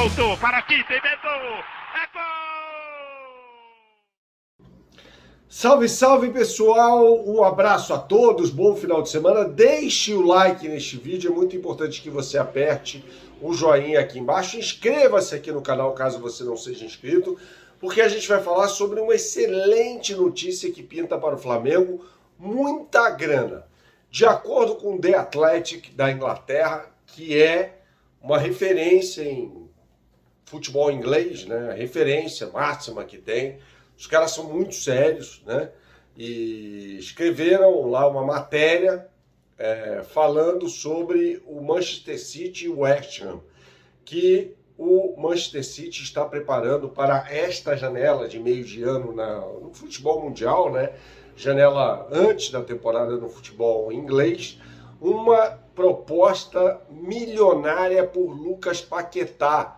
Soltou, para aqui, tem medo! É gol! Salve, salve pessoal, um abraço a todos, bom final de semana, deixe o like neste vídeo, é muito importante que você aperte o joinha aqui embaixo, inscreva-se aqui no canal caso você não seja inscrito, porque a gente vai falar sobre uma excelente notícia que pinta para o Flamengo, muita grana. De acordo com o The Athletic da Inglaterra, que é uma referência em futebol inglês, né, a referência máxima que tem, os caras são muito sérios, né? E escreveram lá uma matéria falando sobre o Manchester City e o West Ham, que o Manchester City está preparando para esta janela de meio de ano no futebol mundial, né? Janela antes da temporada no futebol inglês, uma proposta milionária por Lucas Paquetá,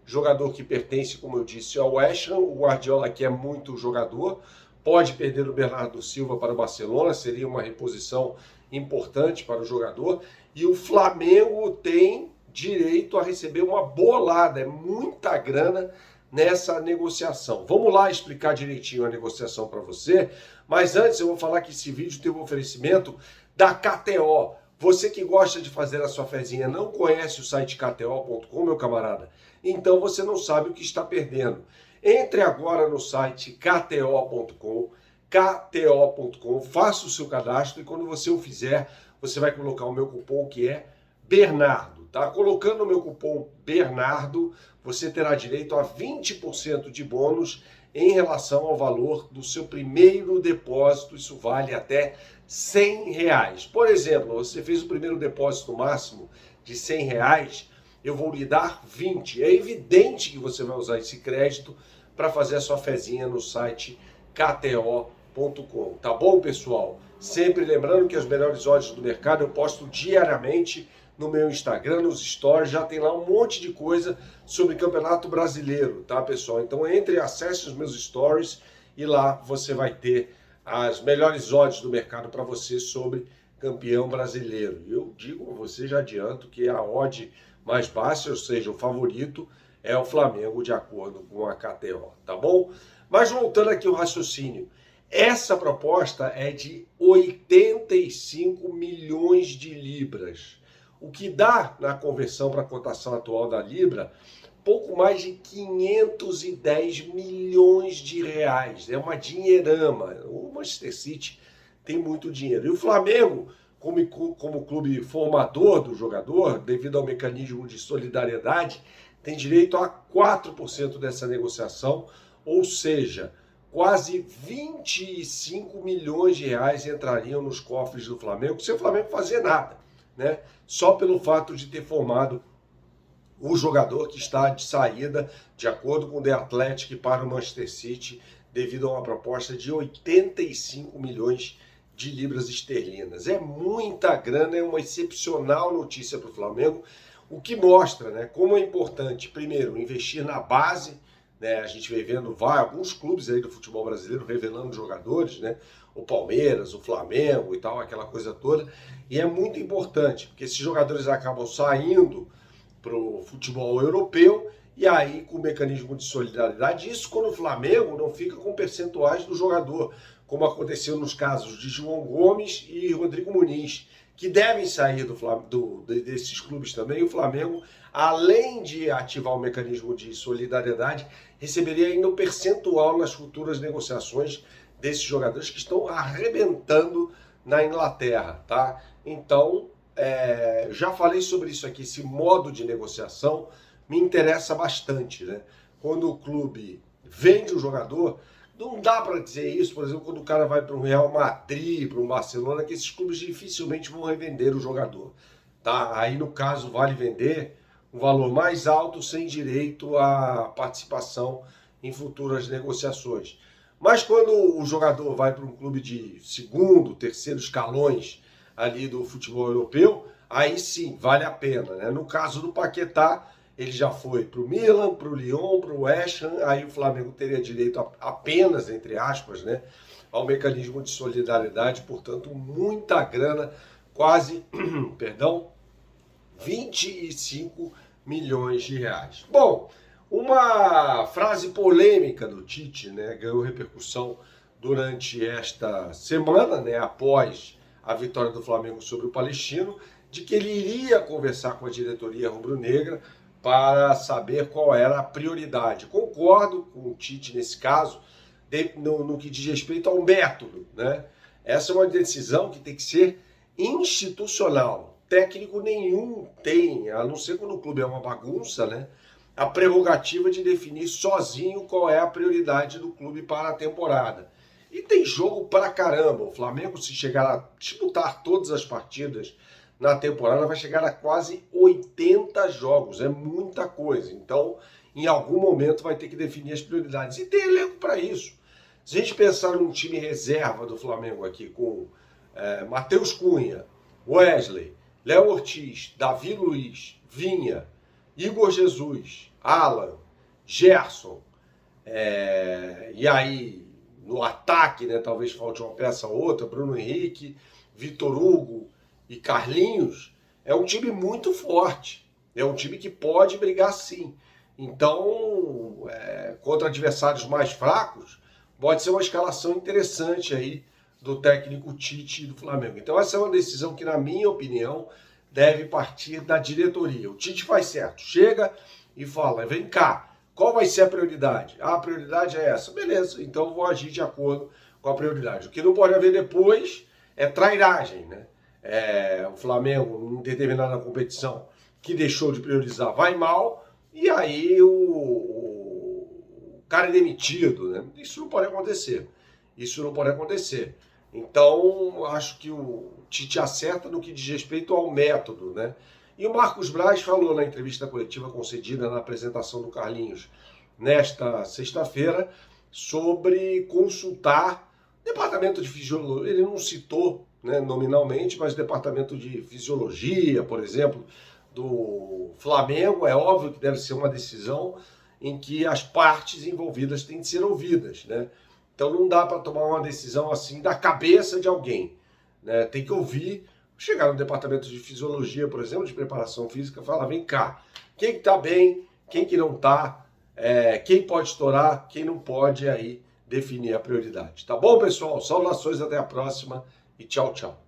jogador que pertence, como eu disse, ao West Ham. O Guardiola quer muito jogador, pode perder o Bernardo Silva para o Barcelona, seria uma reposição importante para o jogador, e o Flamengo tem direito a receber uma bolada, é muita grana nessa negociação. Vamos lá explicar direitinho a negociação para você, mas antes eu vou falar que esse vídeo tem um oferecimento da KTO. Você que gosta de fazer a sua fezinha, não conhece o site kto.com, meu camarada? Então você não sabe o que está perdendo. Entre agora no site kto.com, faça o seu cadastro e quando você o fizer, você vai colocar o meu cupom que é Bernardo, tá? Colocando o meu cupom Bernardo, você terá direito a 20% de bônus em relação ao valor do seu primeiro depósito. Isso vale até R$100. Por exemplo, você fez o primeiro depósito máximo de R$100, eu vou lhe dar 20. É evidente que você vai usar esse crédito para fazer a sua fezinha no site kto.com. Tá bom, pessoal? Sempre lembrando que as melhores odds do mercado eu posto diariamente no meu Instagram, nos stories, já tem lá um monte de coisa sobre Campeonato Brasileiro, tá, pessoal? Então entre, acesse os meus stories e lá você vai ter as melhores odds do mercado para você sobre campeão brasileiro. Eu digo a você, já adianto, que a odd mais baixa, ou seja, o favorito, é o Flamengo, de acordo com a KTO, tá bom? Mas voltando aqui ao raciocínio, essa proposta é de 85 milhões de libras, o que dá, na conversão para a cotação atual da Libra, pouco mais de 510 milhões de reais. É uma dinheirama. O Manchester City tem muito dinheiro. E o Flamengo, como clube formador do jogador, devido ao mecanismo de solidariedade, tem direito a 4% dessa negociação, ou seja, quase 25 milhões de reais entrariam nos cofres do Flamengo, sem o Flamengo fazer nada, né? Só pelo fato de ter formado o jogador que está de saída, de acordo com o The Athletic, para o Manchester City, devido a uma proposta de 85 milhões de libras esterlinas. É muita grana, é uma excepcional notícia para o Flamengo, o que mostra, né, como é importante, primeiro, investir na base, né? A gente vem vendo alguns clubes aí do futebol brasileiro revelando jogadores, né? O Palmeiras, o Flamengo e tal, aquela coisa toda. E é muito importante, porque esses jogadores acabam saindo para o futebol europeu e aí com o mecanismo de solidariedade, isso quando o Flamengo não fica com percentuais do jogador, como aconteceu nos casos de João Gomes e Rodrigo Muniz, que devem sair desses clubes também. O Flamengo, além de ativar o mecanismo de solidariedade, receberia ainda um percentual nas futuras negociações desses jogadores que estão arrebentando na Inglaterra, tá? Então, já falei sobre isso aqui, esse modo de negociação me interessa bastante, né? Quando o clube vende um jogador, não dá para dizer isso, por exemplo, quando o cara vai para um Real Madrid, para um Barcelona, que esses clubes dificilmente vão revender o jogador, tá? Aí, no caso, vale vender um valor mais alto sem direito à participação em futuras negociações. Mas quando o jogador vai para um clube de segundo, terceiro escalões ali do futebol europeu, aí sim, vale a pena, né? No caso do Paquetá, ele já foi para o Milan, para o Lyon, para o West Ham, aí o Flamengo teria direito apenas, entre aspas, né, ao mecanismo de solidariedade, portanto, muita grana, quase, perdão, 25 milhões de reais. Bom, uma frase polêmica do Tite, né, ganhou repercussão durante esta semana, né, após a vitória do Flamengo sobre o Palestino, de que ele iria conversar com a diretoria rubro-negra para saber qual era a prioridade. Concordo com o Tite nesse caso, no que diz respeito ao método, né? Essa é uma decisão que tem que ser institucional. Técnico nenhum tem, a não ser quando o clube é uma bagunça, né, a prerrogativa de definir sozinho qual é a prioridade do clube para a temporada. E tem jogo pra caramba. O Flamengo, se chegar a disputar todas as partidas na temporada, vai chegar a quase 80 jogos. É muita coisa. Então, em algum momento, vai ter que definir as prioridades. E tem elenco para isso. Se a gente pensar num time reserva do Flamengo aqui, com Matheus Cunha, Wesley, Léo Ortiz, Davi Luiz, Vinha, Igor Jesus, Alan, Gerson, e aí no ataque, né, talvez falte uma peça ou outra, Bruno Henrique, Vitor Hugo e Carlinhos, é um time muito forte, é um time que pode brigar sim. Então, contra adversários mais fracos, pode ser uma escalação interessante aí do técnico Tite do Flamengo. Então essa é uma decisão que, na minha opinião, deve partir da diretoria. O Tite faz certo, chega e fala, vem cá, qual vai ser a prioridade? Ah, a prioridade é essa. Beleza, então eu vou agir de acordo com a prioridade. O que não pode haver depois é trairagem, né? O Flamengo, em determinada competição, que deixou de priorizar, vai mal, e aí o cara é demitido, né? Isso não pode acontecer. Isso não pode acontecer. Então, acho que o Tite acerta no que diz respeito ao método, né? E o Marcos Braz falou na entrevista coletiva concedida na apresentação do Carlinhos nesta sexta-feira sobre consultar departamento de fisiologia. Ele não citou, né, nominalmente, mas departamento de fisiologia, por exemplo, do Flamengo. É óbvio que deve ser uma decisão em que as partes envolvidas têm de ser ouvidas, né? Então não dá para tomar uma decisão assim da cabeça de alguém, né? Tem que ouvir, chegar no departamento de fisiologia, por exemplo, de preparação física, falar, vem cá, quem que tá bem, quem que não tá, quem pode estourar, quem não pode, aí definir a prioridade. Tá bom, pessoal? Saudações, até a próxima e tchau, tchau.